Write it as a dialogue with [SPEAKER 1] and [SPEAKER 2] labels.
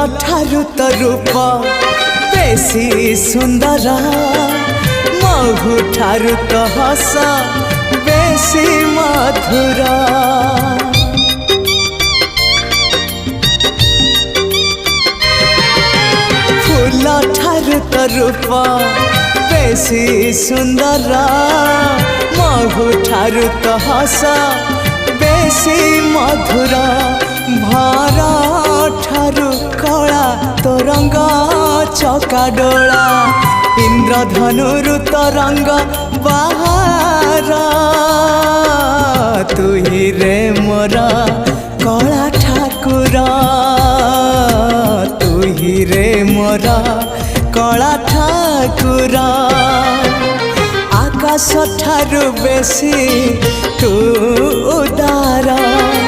[SPEAKER 1] ठारू तो रूप बेसी सुंदर महु ठारू तो हस बेसी मधुर फूल ठारू तो रूप बेसी सुंदर महु ठारू तो हस बेसी मधुर भर ठारू कला तो रंग चका डोला इंद्रधनुरु तो रंग बाहर तुही रे मोर कला ठाकुर तुही रे मोर कला ठाकुर आकाश ठारू बेसी तू उदार